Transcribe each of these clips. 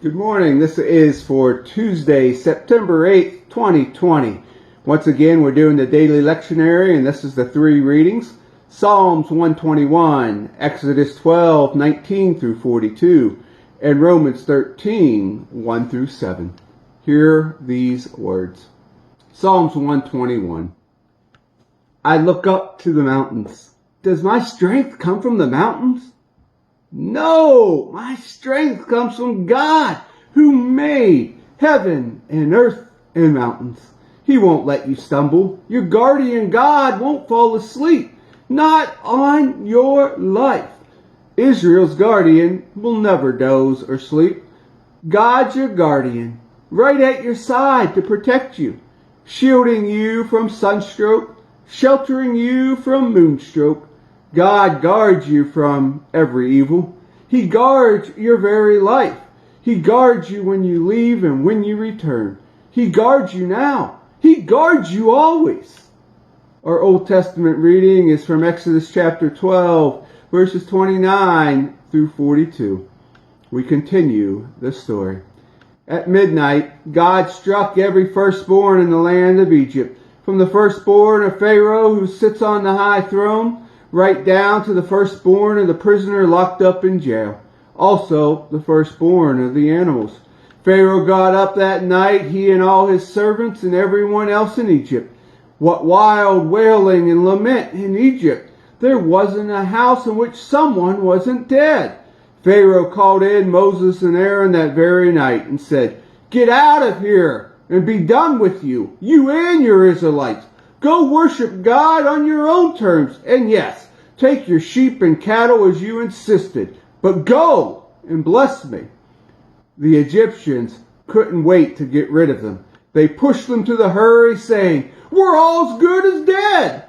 Good morning. This is for Tuesday, September 8th, 2020. Once again, we're doing the daily lectionary, and this is the three readings. Psalms 121, Exodus 12, 19 through 42, and Romans 13, 1 through 7. Hear these words. Psalms 121. I look up to the mountains. Does my strength come from the mountains? No, my strength comes from God, who made heaven and earth and mountains. He won't let you stumble. Your guardian God won't fall asleep, not on your life. Israel's guardian will never doze or sleep. God's your guardian, right at your side to protect you, shielding you from sunstroke, sheltering you from moonstroke. God guards you from every evil. He guards your very life. He guards you when you leave and when you return. He guards you now. He guards you always. Our Old Testament reading is from Exodus chapter 12, verses 29 through 42. We continue the story. At midnight, God struck every firstborn in the land of Egypt, from the firstborn of Pharaoh who sits on the high throne, right down to the firstborn of the prisoner locked up in jail, also the firstborn of the animals. Pharaoh got up that night, he and all his servants and everyone else in Egypt. What wild wailing and lament in Egypt! There wasn't a house in which someone wasn't dead. Pharaoh called in Moses and Aaron that very night and said, "Get out of here and be done with you, you and your Israelites. Go worship God on your own terms, and yes, take your sheep and cattle as you insisted, but go and bless me." The Egyptians couldn't wait to get rid of them. They pushed them to the hurry, saying, "We're all as good as dead."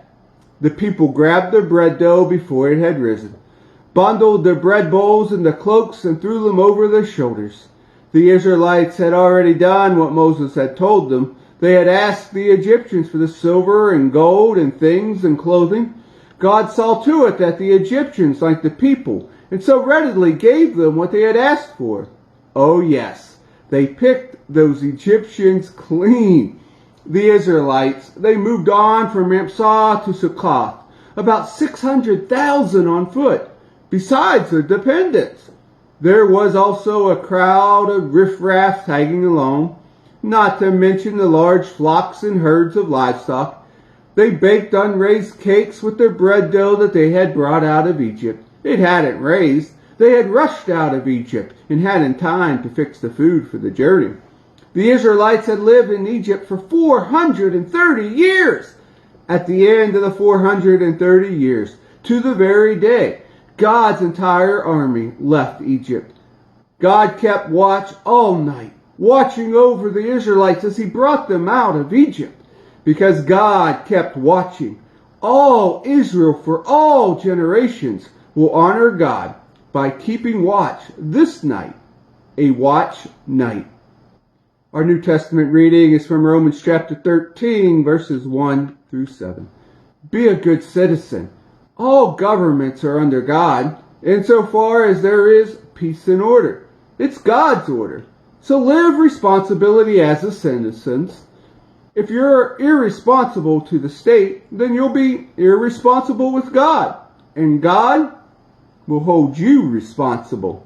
The people grabbed their bread dough before it had risen, bundled their bread bowls into cloaks, and threw them over their shoulders. The Israelites had already done what Moses had told them. They had asked the Egyptians for the silver and gold and things and clothing. God saw to it that the Egyptians liked the people, and so readily gave them what they had asked for. Oh yes, they picked those Egyptians clean. The Israelites, they moved on from Ramsah to Succoth, about 600,000 on foot, besides their dependents. There was also a crowd of riffraff tagging along, not to mention the large flocks and herds of livestock. They baked unraised cakes with their bread dough that they had brought out of Egypt. It hadn't raised. They had rushed out of Egypt and hadn't time to fix the food for the journey. The Israelites had lived in Egypt for 430 years. At the end of the 430 years, to the very day, God's entire army left Egypt. God kept watch all night, watching over the Israelites as he brought them out of Egypt. Because God kept watching, all Israel for all generations will honor God by keeping watch this night, a watch night. Our New Testament reading is from Romans chapter 13, verses 1 through 7. Be a good citizen. All governments are under God, insofar as there is peace and order. It's God's order. So live responsibility as a citizen. If you're irresponsible to the state, then you'll be irresponsible with God, and God will hold you responsible.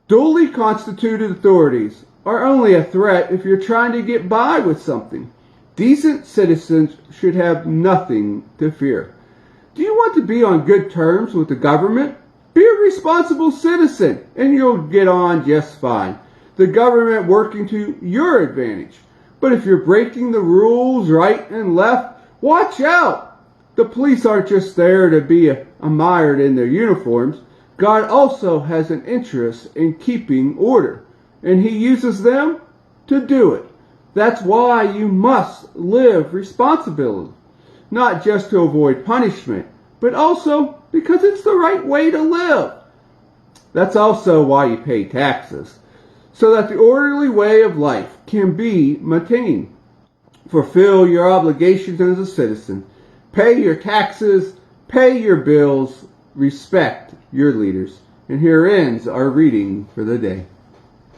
Duly constituted authorities are only a threat if you're trying to get by with something. Decent citizens should have nothing to fear. Do you want to be on good terms with the government? Be a responsible citizen, and you'll get on just fine. The government working to your advantage. But if you're breaking the rules right and left, watch out. The police aren't just there to be admired in their uniforms. God also has an interest in keeping order, and he uses them to do it. That's why you must live responsibly, not just to avoid punishment, but also because it's the right way to live. That's also why you pay taxes, so that the orderly way of life can be maintained. Fulfill your obligations as a citizen. Pay your taxes, pay your bills, respect your leaders. And here ends our reading for the day.